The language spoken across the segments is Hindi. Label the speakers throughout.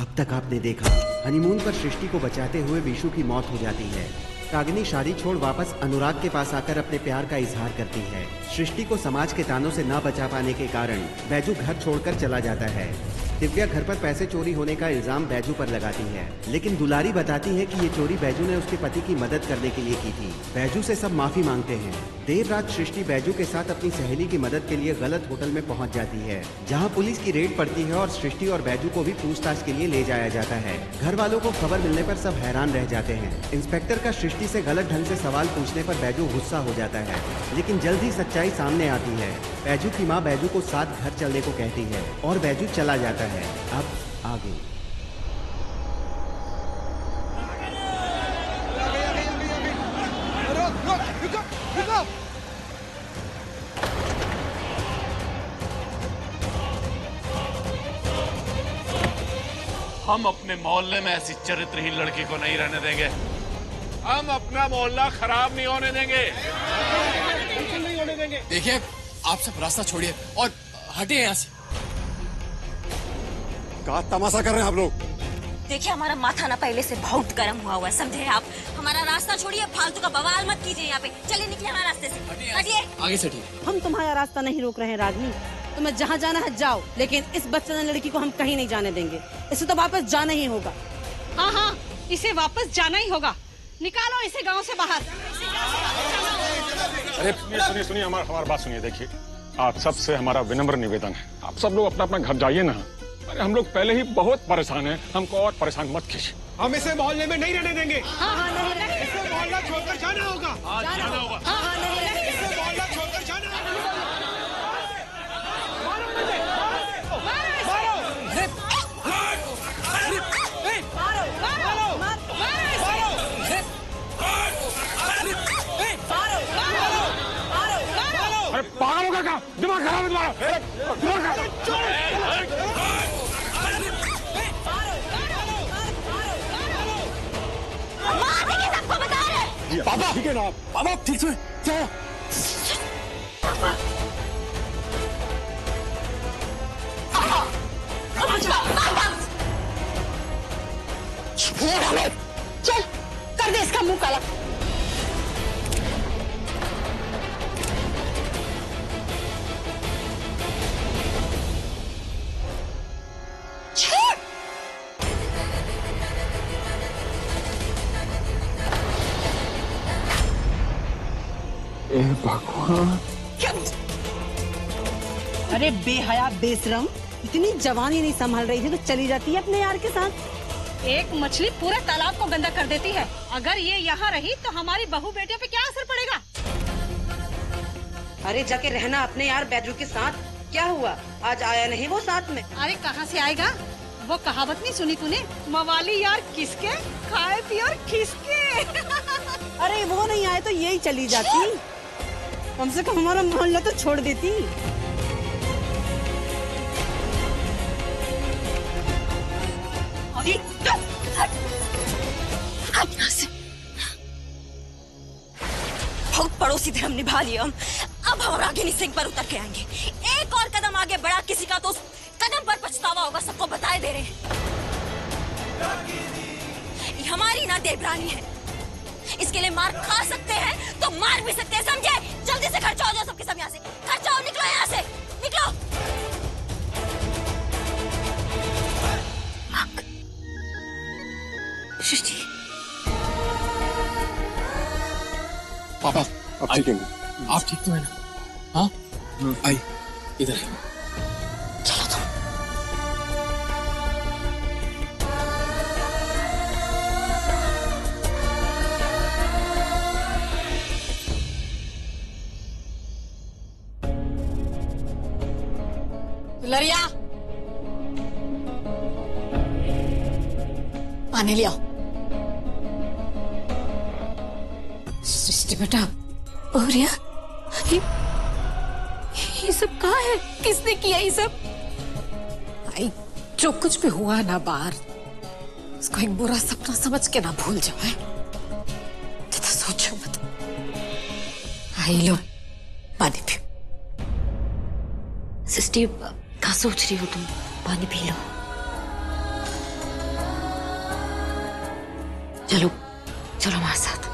Speaker 1: अब तक आपने देखा, हनीमून पर सृष्टि को बचाते हुए विशु की मौत हो जाती है। रागिनी शादी छोड़ वापस अनुराग के पास आकर अपने प्यार का इजहार करती है। सृष्टि को समाज के तानों से न बचा पाने के कारण बैजू घर छोड़कर चला जाता है। दिव्या घर पर पैसे चोरी होने का इल्जाम बैजू पर लगाती है, लेकिन दुलारी बताती है कि ये चोरी बैजू ने उसके पति की मदद करने के लिए की थी। बैजू से सब माफी मांगते हैं। देर रात सृष्टि बैजू के साथ अपनी सहेली की मदद के लिए गलत होटल में पहुंच जाती है, जहां पुलिस की रेड पड़ती है और सृष्टि और बैजू को भी पूछताछ के लिए ले जाया जाता है। घर वालों को खबर मिलने पर सब हैरान रह जाते हैं। इंस्पेक्टर का सृष्टि से गलत ढंग से सवाल पूछने पर बैजू गुस्सा हो जाता है, लेकिन जल्द ही सच्चाई सामने आती है। बैजू की मां बैजू को साथ घर चलने को कहती है और बैजू चला जाता है। अब आगे
Speaker 2: हम अपने मोहल्ले में ऐसी चरित्रहीन लड़की को नहीं रहने देंगे। हम अपना मोहल्ला खराब नहीं होने देंगे।
Speaker 3: बिल्कुल नहीं होने देंगे। देखिए, आप सब रास्ता छोड़िए और हटिए यहाँ से।
Speaker 4: क्या तमाशा कर रहे हैं आप लोग?
Speaker 5: देखिए, हमारा माथा ना पहले से बहुत गर्म हुआ है, समझे आप? हमारा रास्ता छोड़िए, फालतू का बवाल मत कीजिए यहाँ पे। चलिए, निकलिए हमारे रास्ते से। हटिए।
Speaker 3: आगे से हटिए।
Speaker 6: हम तुम्हारा रास्ता नहीं रोक रहे हैं रागिनी, तुम्हें जहाँ जाना है जाओ, लेकिन इस बच्चे लड़की को हम कहीं नहीं जाने देंगे। इसे तो वापस जाना ही होगा।
Speaker 7: हाँ हाँ, इसे वापस जाना ही होगा। निकालो इसे गांव से बाहर।
Speaker 4: अरे सुनिए, हमारी बात सुनिए। देखिए, आप सबसे हमारा विनम्र निवेदन है, आप सब लोग अपना अपना घर जाइए ना। अरे हम लोग पहले ही बहुत परेशान हैं, हमको और परेशान मत कीजिए।
Speaker 8: हम इसे मोहल्ले में नहीं रहने देंगे।
Speaker 6: हाँ हाँ नहीं,
Speaker 8: इसे मोहल्ला छोड़कर जाना होगा।
Speaker 6: जाना होगा। हाँ हाँ नहीं,
Speaker 8: इसे मोहल्ला छोड़कर जाना होगा।
Speaker 4: अरे पागल होगा क्या? दिमाग खराब है तुम्हारा। पापा ठीक है ना? पापा ठीक से क्या?
Speaker 5: छोड़ हमें, चल कर दे इसका मुंह काला।
Speaker 4: भगवान,
Speaker 6: अरे बेहया बेशरम, इतनी जवानी नहीं संभाल रही थी तो चली जाती है अपने यार के साथ।
Speaker 7: एक मछली पूरे तालाब को गंदा कर देती है। अगर ये यहाँ रही तो हमारी बहू बेटियों पे क्या असर पड़ेगा?
Speaker 6: अरे जाके रहना अपने यार बैजू के साथ। क्या हुआ, आज आया नहीं वो साथ में?
Speaker 7: अरे कहाँ से आएगा? वो कहावत नहीं सुनी तूने, मवाली यार किसके, खाए पिए और खिसके।
Speaker 6: अरे वो नहीं आए तो यही चली जाती, कम से कम हमारा मोहल्ला तो छोड़ देती।
Speaker 5: अभी बहुत पड़ोसी धर्म निभा लिया हम। अब हम रागिनी सिंह पर उतर के आएंगे। एक और कदम आगे बढ़ा किसी का तो उस कदम पर पछतावा होगा, सबको बताए दे रहे हैं। ये हमारी ना देवरानी है, इसके लिए मार खा सकते हैं तो मार भी सकते हैं, समझे? जल्दी से घर जाओ सबके सब यहाँ से। घर जाओ, निकलो यहाँ से, निकलो। सृष्टि,
Speaker 3: पापा
Speaker 4: अब ठीक है?
Speaker 3: आप ठीक तो है ना? हाँ आई इधर।
Speaker 5: चलो तुम।
Speaker 7: लरिया, पानी ले आओ।
Speaker 5: सृष्टि बेटा, औरिया, ये सब कहाँ है? किसने किया ये सब?
Speaker 9: आई, जो कुछ भी हुआ ना बाहर, उसको एक बुरा सपना समझ के ना भूल जाओ। तो सोचो मत। आई लो पानी पियो।
Speaker 5: सृष्टि, क्या सोच रही हो तुम? पानी पी लो।
Speaker 9: चलो चलो हमारे साथ।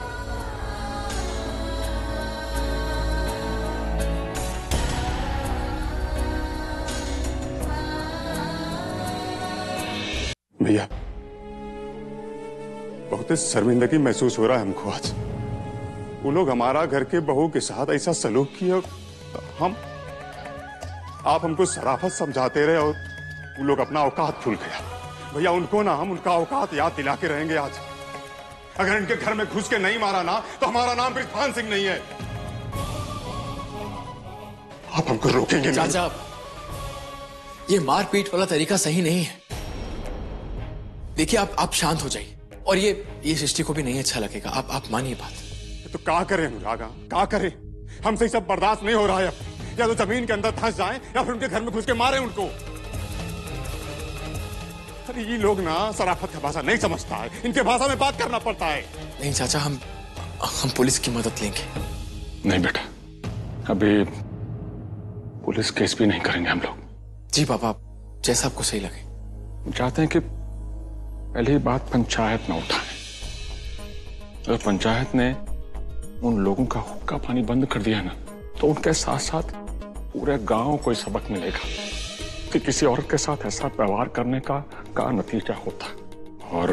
Speaker 4: भैया बहुत शर्मिंदगी महसूस हो रहा है हमको आज। वो लोग हमारा घर के बहू के साथ ऐसा सलूक किया, आप हमको शराफत समझाते रहे और वो लोग अपना औकात भूल गया। भैया उनको ना हम उनका औकात याद दिला के रहेंगे आज। अगर इनके घर में घुस के नहीं मारा ना तो हमारा नाम बृजभान सिंह नहीं है। आप हमको रोकेंगे नहीं?
Speaker 3: चाचा, ये मारपीट वाला तरीका सही नहीं है। देखिए आप शांत हो जाइए, और ये सृष्टि को भी नहीं अच्छा लगेगा। आप मानिए बात।
Speaker 4: तो क्या करें अनुरागा, क्या करें? हमसे सब बर्दाश्त नहीं हो रहा है। या तो जमीन के अंदर धंस जाएं या फिर उनके घर में घुस के मारें उनको। अरे ये लोग ना शराफत का भाषा नहीं समझता है, इनके भाषा में बात करना पड़ता है।
Speaker 3: नहीं चाचा, हम पुलिस की मदद लेंगे।
Speaker 4: नहीं बेटा, अभी पुलिस केस भी नहीं करेंगे हम लोग।
Speaker 3: जी पापा, जैसा आपको सही लगे।
Speaker 4: हम चाहते हैं कि पहली बात पंचायत में उठाएं। अगर पंचायत ने उन लोगों का हुक्का पानी बंद कर दिया ना, तो उनके साथ साथ पूरे गांव को सबक मिलेगा कि किसी औरत के साथ ऐसा व्यवहार करने का नतीजा होता। और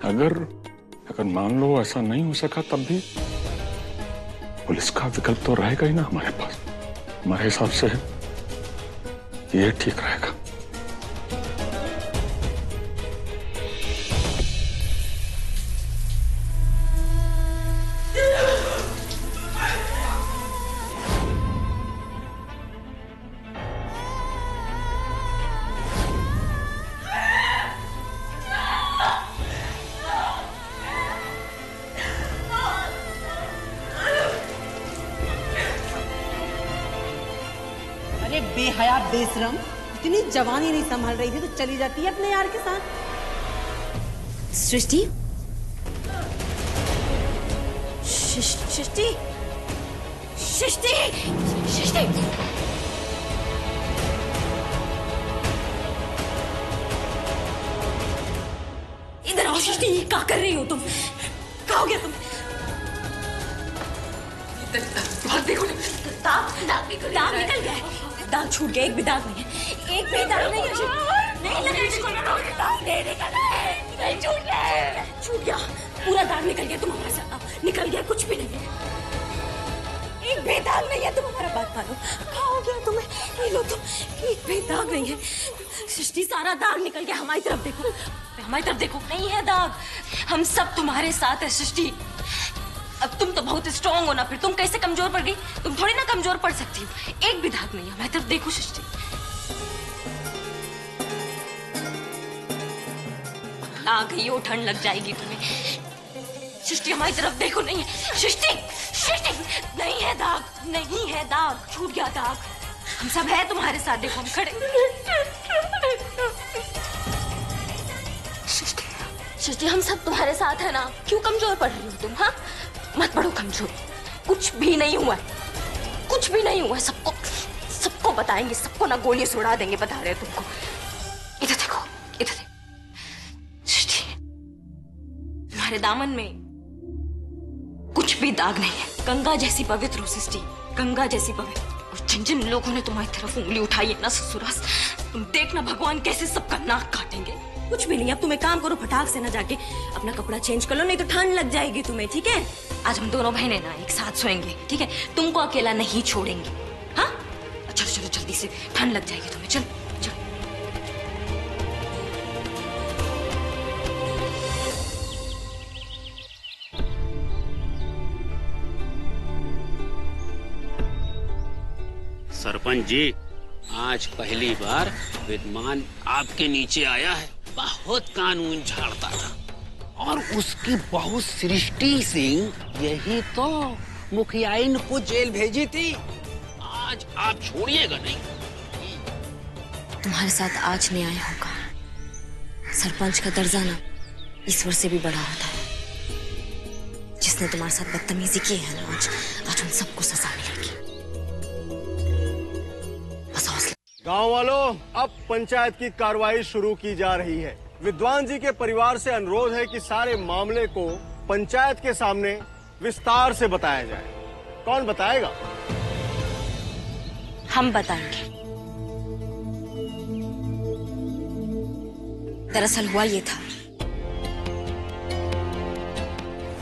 Speaker 4: अगर मान लो ऐसा नहीं हो सका, तब भी पुलिस का विकल्प तो रहेगा ही ना हमारे पास। हमारे हिसाब से ये ठीक रहेगा।
Speaker 6: बेहया बेशरम, इतनी जवानी नहीं संभाल रही थी तो चली जाती है अपने यार के साथ।
Speaker 5: सृष्टि, सृष्टि, सृष्टि, सृष्टि, इधर आओ सृष्टि। क्या कर रही हो तुम? क्या हो गया तुम? देखो, दाग निकल गया है। दाग छूट गया, एक भी दाग नहीं है, एक भी दाग नहीं है। नहीं छूट गया, छूट गया, पूरा दाग निकल गया। तुम हमारे साथ निकल गया, कुछ भी नहीं है, एक भी दाग नहीं है। तुम हमारा बात मानो, क्या हो गया तुम्हें? नहीं लो तुम, एक भी दाग नहीं है। सृष्टि, सारा दाग निकल गया। हमारी तरफ देखो, हमारी तरफ देखो, नहीं है दाग। हम सब तुम्हारे साथ है सृष्टि। अब तुम तो बहुत स्ट्रांग हो ना, फिर तुम कैसे कमजोर पड़ गई? तुम थोड़ी ना कमजोर पड़ सकती हो। एक भी दाग नहीं है। हमारी तरफ देखो सृष्टि। आ गई हो, ठंड लग जाएगी तुम्हें। सृष्टि, हमारी तरफ देखो, नहीं है। सृष्टि, सृष्टि, नहीं है दाग, नहीं है दाग, छूट गया दाग। हम सब है तुम्हारे साथ, देखो हम खड़े। सृष्टि, हम सब तुम्हारे साथ है ना। क्यों कमजोर पड़ रही हो तुम? हाँ, मत पड़ो कमजोर। कुछ भी नहीं हुआ, कुछ भी नहीं हुआ। सबको बताएंगे, सबको ना गोली सुड़ा देंगे, बता रहे तुमको। इधर देखो, इधर देखो सृष्टि, तुम्हारे दामन में कुछ भी दाग नहीं है। गंगा जैसी पवित्र हो सृष्टि, गंगा जैसी पवित्र। और जिन जिन लोगों ने तुम्हारी तरफ उंगली उठाई है ना ससुरास, तुम देखना भगवान कैसे सबका नाक काटेंगे। कुछ भी नहीं। अब तुम एक काम करो, फटाक से ना जाके अपना कपड़ा चेंज कर लो, नहीं तो ठंड लग जाएगी तुम्हें, ठीक है? आज हम दोनों बहनें ना एक साथ सोएंगे, ठीक है? तुमको अकेला नहीं छोड़ेंगे। हाँ, चलो चलो जल्दी से, ठंड लग जाएगी तुम्हें। चलो चलो।
Speaker 10: सरपंच जी, आज पहली बार विद्यमान आपके नीचे आया है। बहुत कानून झाड़ता था और उसकी बहू सृष्टि सिंह यही तो मुखियाइन को जेल भेजी थी। आज आप छोड़िएगा नहीं।
Speaker 5: तुम्हारे साथ आज न्याय होगा। सरपंच का दर्जा ना ईश्वर से भी बड़ा होता है। जिसने तुम्हारे साथ बदतमीजी की है ना, आज उन सबको सजा मिलेगी।
Speaker 11: गांव वालों, अब पंचायत की कार्रवाई शुरू की जा रही है। विद्वान जी के परिवार से अनुरोध है कि सारे मामले को पंचायत के सामने विस्तार से बताया जाए। कौन बताएगा?
Speaker 5: हम बताएंगे। दरअसल हुआ ये था।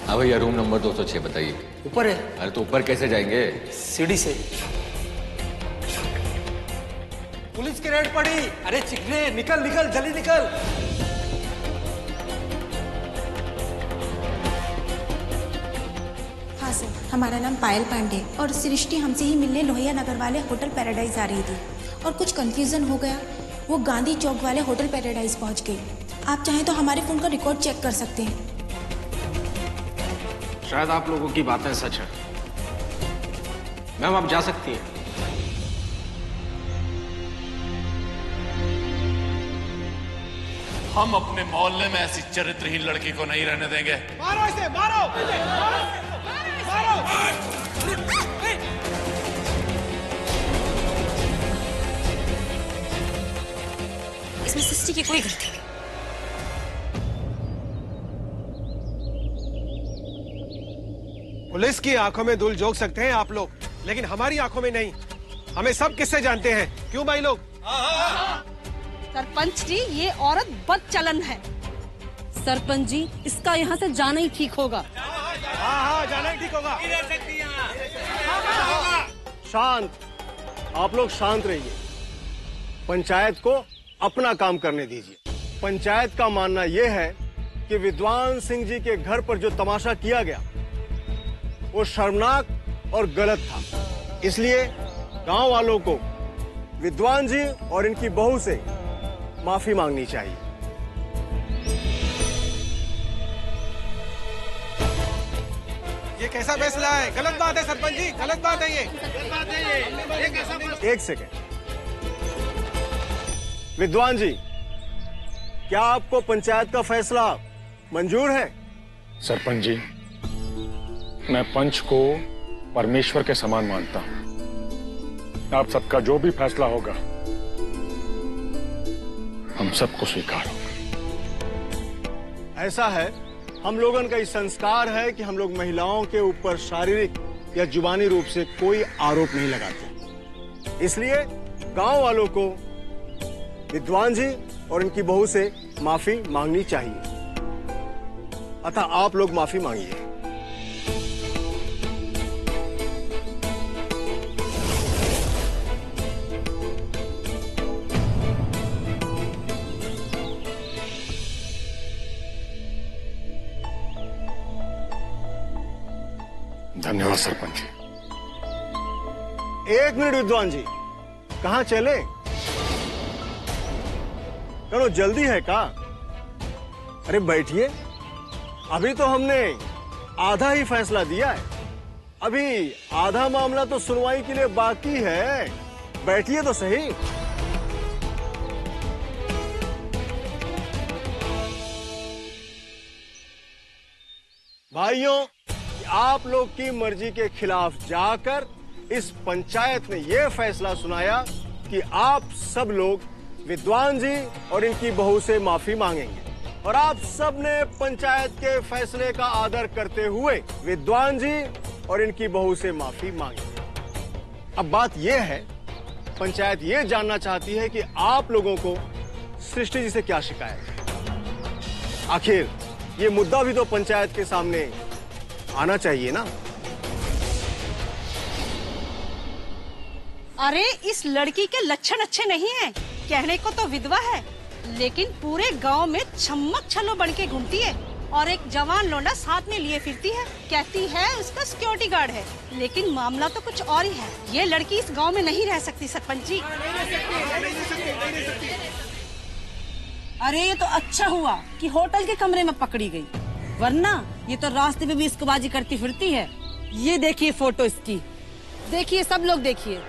Speaker 12: हाँ भैया, रूम नंबर 206 बताइए।
Speaker 13: ऊपर है।
Speaker 12: अरे तो ऊपर कैसे जाएंगे?
Speaker 13: सीढ़ी से। पुलिस की रेड पड़ी। अरे चिकने, निकल निकल, जल्दी निकल।
Speaker 14: हाँ सर, हमारा नाम पायल पांडे और सृष्टि हमसे ही मिलने लोहिया नगर वाले होटल पैराडाइज आ रही थी और कुछ कंफ्यूजन हो गया। वो गांधी चौक वाले होटल पैराडाइज पहुंच गई। आप चाहें तो हमारे फोन का रिकॉर्ड चेक कर सकते हैं।
Speaker 13: शायद आप लोगों की बातें सच है। मैम आप जा सकती हैं।
Speaker 2: हम अपने मोहल्ले में ऐसी चरित्रहीन लड़की को नहीं रहने देंगे।
Speaker 8: मारो इसे, मारो, मारो।
Speaker 5: इसमें सृष्टि की कोई गलती नहीं।
Speaker 8: पुलिस की आंखों में धूल झोंक सकते हैं आप लोग, लेकिन हमारी आंखों में नहीं। हमें सब किससे जानते हैं, क्यों भाई लोग?
Speaker 6: सरपंच जी, ये औरत बदचलन है। सरपंच जी, इसका यहाँ से जाना ही ठीक होगा।
Speaker 8: हाँ, जाना ही ठीक होगा।
Speaker 11: शांत, आप लोग शांत रहिए। पंचायत को अपना काम करने दीजिए। पंचायत का मानना यह है कि विद्वान सिंह जी के घर पर जो तमाशा किया गया वो शर्मनाक और गलत था। इसलिए गांव वालों को विद्वान जी और इनकी बहू से माफी मांगनी चाहिए।
Speaker 8: ये कैसा फैसला है? गलत बात है सरपंच जी, गलत बात है ये। कैसा फैसला?
Speaker 11: एक सेकेंड। विद्वान जी, क्या आपको पंचायत का फैसला मंजूर है?
Speaker 4: सरपंच जी, मैं पंच को परमेश्वर के समान मानता हूं। आप सबका जो भी फैसला होगा हम सबको स्वीकार होगा।
Speaker 11: ऐसा है, हम लोगन का ये संस्कार है कि हम लोग महिलाओं के ऊपर शारीरिक या जुबानी रूप से कोई आरोप नहीं लगाते। इसलिए गांव वालों को विद्वान जी और इनकी बहू से माफी मांगनी चाहिए। अतः आप लोग माफी मांगिए।
Speaker 4: धन्यवाद सरपंच जी।
Speaker 11: एक मिनट विद्वान जी, कहां चले? करो, जल्दी है का? अरे बैठिए, अभी तो हमने आधा ही फैसला दिया है। अभी आधा मामला तो सुनवाई के लिए बाकी है। बैठिए तो सही। भाइयों, आप लोग की मर्जी के खिलाफ जाकर इस पंचायत ने यह फैसला सुनाया कि आप सब लोग विद्वान जी और इनकी बहू से माफी मांगेंगे और आप सब ने पंचायत के फैसले का आदर करते हुए विद्वान जी और इनकी बहू से माफी मांगेंगे। अब बात यह है, पंचायत यह जानना चाहती है कि आप लोगों को सृष्टि जी से क्या शिकायत है। आखिर ये मुद्दा भी तो पंचायत के सामने आना चाहिए ना।
Speaker 7: अरे इस लड़की के लक्षण अच्छे नहीं हैं। कहने को तो विधवा है, लेकिन पूरे गांव में छम्मक छल्लो बन के घूमती है और एक जवान लौंडा साथ में लिए फिरती है। कहती है उसका सिक्योरिटी गार्ड है, लेकिन मामला तो कुछ और ही है। ये लड़की इस गांव में नहीं रह सकती सरपंच जी।
Speaker 6: अरे ये तो अच्छा हुआ कि होटल के कमरे में पकड़ी गई, वरना ये तो रास्ते में भी इसकोबाजी करती फिरती है। ये देखिए फोटो इसकी, देखिए सब लोग देखिए।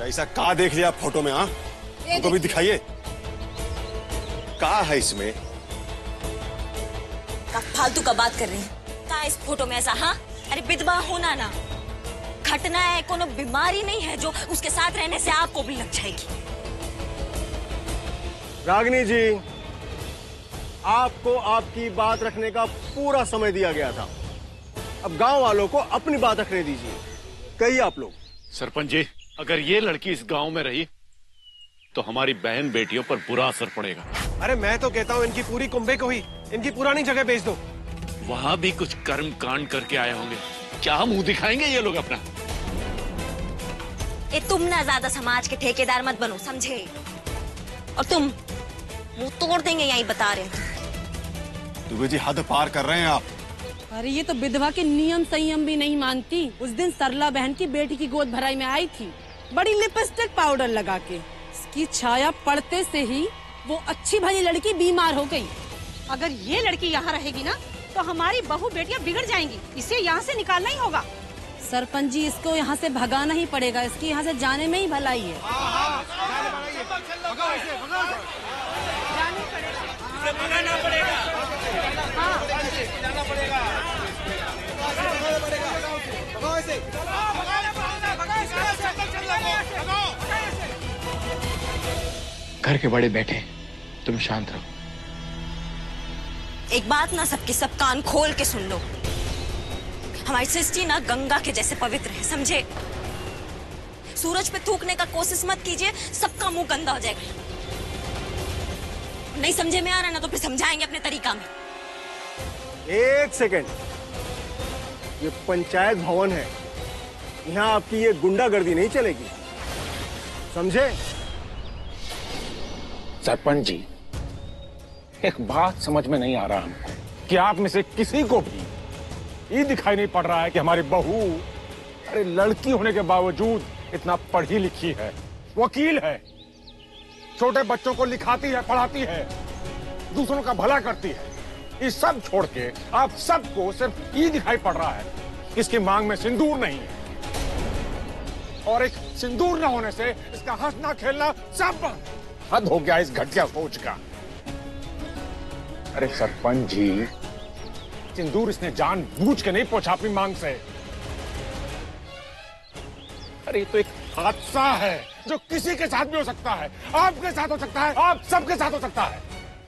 Speaker 11: ऐसा कहा देख लिया फोटो में? हाँ, हमको भी दिखाइए। कहा है इसमें?
Speaker 5: फालतू का बात कर रहे हैं। कहा इस फोटो में ऐसा? हाँ, अरे विधवा होना ना घटना है, कोनो बीमारी नहीं है जो उसके साथ रहने से आपको भी लग जाएगी।
Speaker 11: रागिनी जी, आपको आपकी बात रखने का पूरा समय दिया गया था। अब गांव वालों को अपनी बात रखने दीजिए। कहिए आप लोग।
Speaker 2: सरपंच जी, अगर ये लड़की इस गांव में रही तो हमारी बहन बेटियों पर बुरा असर पड़ेगा।
Speaker 8: अरे मैं तो कहता हूँ इनकी पूरी कुंभे को ही इनकी पुरानी जगह भेज दो।
Speaker 2: वहां भी कुछ कर्म कांड करके आए होंगे, क्या मुंह दिखाएंगे ये लोग अपना?
Speaker 5: ये तुम ना ज्यादा समाज के ठेकेदार मत बनो, समझे? और तुम मुंह तोड़ देंगे यही बता रहे हैं।
Speaker 11: दुबे जी हद पार कर रहे हैं आप।
Speaker 6: अरे ये तो विधवा के नियम संयम भी नहीं मानती। उस दिन सरला बहन की बेटी की गोद भराई में आई थी, बड़ी लिपस्टिक पाउडर लगा के। इसकी छाया पड़ते से ही वो अच्छी भली लड़की बीमार हो गई।
Speaker 7: अगर ये लड़की यहाँ रहेगी ना तो हमारी बहू बेटियां बिगड़ जाएंगी। इसे यहाँ से निकालना ही होगा।
Speaker 6: सरपंच जी, इसको यहाँ से भगाना ही पड़ेगा। इसकी यहाँ से जाने में ही भलाई है।
Speaker 3: घर के बड़े बैठे, तुम शांत रहो।
Speaker 5: एक बात ना सबके सब कान खोल के सुन लो। हमारी सृष्टि ना गंगा के जैसे पवित्र है, समझे? सूरज पे थूकने का कोशिश मत कीजिए, सबका मुंह गंदा हो जाएगा। नहीं समझे में आ रहा ना तो फिर समझाएंगे अपने तरीका में।
Speaker 11: एक सेकेंड, ये पंचायत भवन है, यहाँ आपकी ये गुंडागर्दी नहीं चलेगी, समझे?
Speaker 4: सरपंच जी, एक बात समझ में नहीं आ रहा हमको कि आप में से किसी को भी ये दिखाई नहीं पड़ रहा है कि हमारी बहू, अरे लड़की होने के बावजूद इतना पढ़ी लिखी है, वकील है, छोटे बच्चों को लिखाती है, पढ़ाती है, दूसरों का भला करती है। ये सब छोड़ के आप सबको सिर्फ ये दिखाई पड़ रहा है कि इसकी मांग में सिंदूर नहीं है, और एक सिंदूर न होने से इसका हंसना खेलना सब बंद। हद हो गया इस घटिया सोच का। अरे सरपंच जी, सिंदूर इसने जानबूझ के नहीं पहुंचा अपनी मांग से। अरे ये तो एक हादसा है जो किसी के साथ भी हो सकता है, आपके साथ हो सकता है, आप सबके साथ हो सकता है।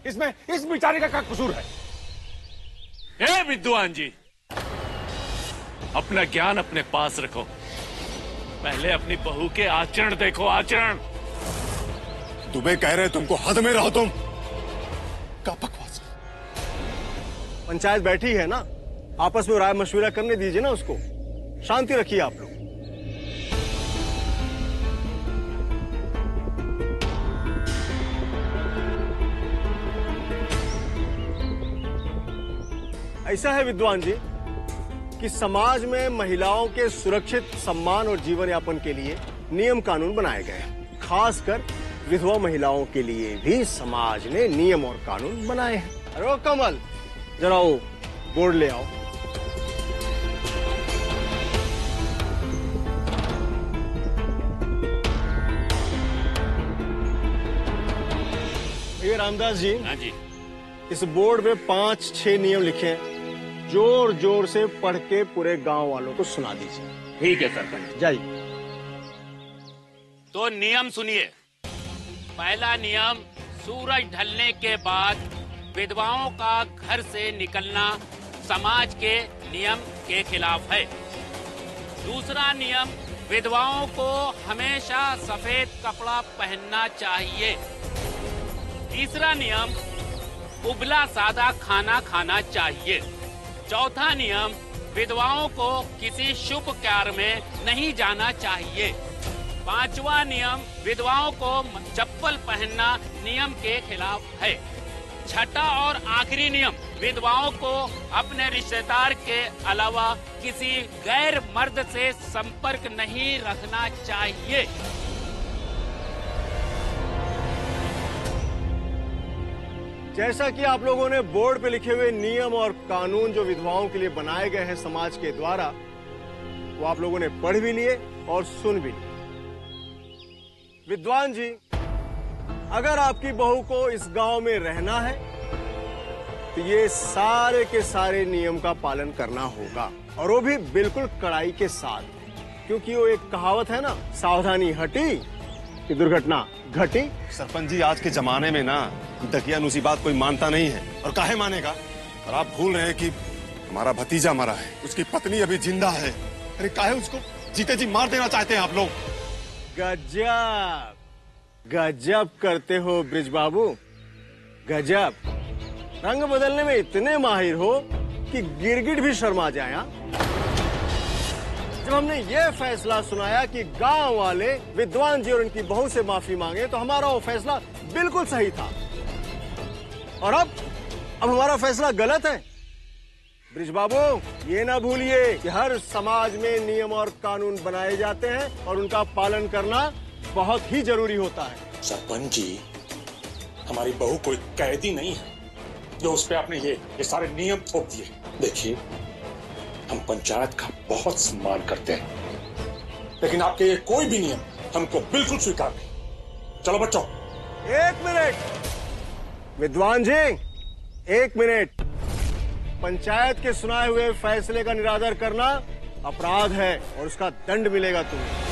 Speaker 4: इसमें इस बेचारे का क्या कसूर है?
Speaker 2: हे विद्वान जी, अपना ज्ञान अपने पास रखो, पहले अपनी बहू के आचरण देखो, आचरण।
Speaker 11: दुबे कह रहे तुमको हद में रहो तुम। क्या बकवास। पंचायत बैठी है ना, आपस में राय मशविरा करने दीजिए ना उसको। शांति रखिए आप लोग। ऐसा है विद्वान जी कि समाज में महिलाओं के सुरक्षित सम्मान और जीवन यापन के लिए नियम कानून बनाए गए हैं। खासकर विधवा महिलाओं के लिए भी समाज ने नियम और कानून बनाए हैं। अरे कमल, जरा वो बोर्ड ले आओ। ये रामदास जी,
Speaker 2: हाँ जी,
Speaker 11: इस बोर्ड में 5-6 नियम लिखे हैं, जोर जोर से पढ़ के पूरे गांव वालों को सुना दीजिए।
Speaker 2: ठीक है सरपंच।
Speaker 11: जाइए।
Speaker 10: तो नियम सुनिए। पहला नियम, सूरज ढलने के बाद विधवाओं का घर से निकलना समाज के नियम के खिलाफ है। दूसरा नियम, विधवाओं को हमेशा सफेद कपड़ा पहनना चाहिए। तीसरा नियम, उबला सादा खाना खाना चाहिए। चौथा नियम, विधवाओं को किसी शुभ कार्य में नहीं जाना चाहिए। पांचवा नियम, विधवाओं को चप्पल पहनना नियम के खिलाफ है। छठा और आखिरी नियम, विधवाओं को अपने रिश्तेदार के अलावा किसी गैर मर्द से संपर्क नहीं रखना चाहिए।
Speaker 11: जैसा कि आप लोगों ने बोर्ड पे लिखे हुए नियम और कानून जो विधवाओं के लिए बनाए गए हैं समाज के द्वारा, वो आप लोगों ने पढ़ भी लिए और सुन भी लिए। विद्वान जी, अगर आपकी बहू को इस गांव में रहना है तो ये सारे के सारे नियम का पालन करना होगा। और वो भी बिल्कुल कड़ाई के साथ, क्योंकि वो एक कहावत है ना, सावधानी हटी कि दुर्घटना घटी।
Speaker 15: सरपंच जी, आज के जमाने में ना दकियानुसी बात कोई मानता नहीं है, और काहे मानेगा। और आप भूल रहे हैं कि हमारा भतीजा मरा है, उसकी पत्नी अभी जिंदा है। अरे काहे उसको जीते जी मार देना चाहते हैं आप लोग।
Speaker 11: गजब गजब करते हो ब्रिज बाबू, गजब। रंग बदलने में इतने माहिर हो कि गिरगिट भी शर्मा जाए। जब हमने ये फैसला सुनाया कि गांव वाले विद्वान जी और उनकी बहू से माफी मांगे, तो हमारा वो फैसला बिल्कुल सही था। और अब हमारा फैसला गलत है। ब्रिज बाबू, ये ना भूलिए कि हर समाज में नियम और कानून बनाए जाते हैं और उनका पालन करना बहुत ही जरूरी होता है।
Speaker 16: सरपंच जी, हमारी बहू कोई कैदी नहीं है जो उस पे आपने ये सारे नियम थोप दिए। देखिए, हम पंचायत का बहुत सम्मान करते हैं, लेकिन आपके ये कोई भी नियम हमको बिल्कुल स्वीकार नहीं। चलो बच्चों।
Speaker 11: एक मिनट विद्वान जी, एक मिनट। पंचायत के सुनाए हुए फैसले का निरादर करना अपराध है और उसका दंड मिलेगा तुम्हें।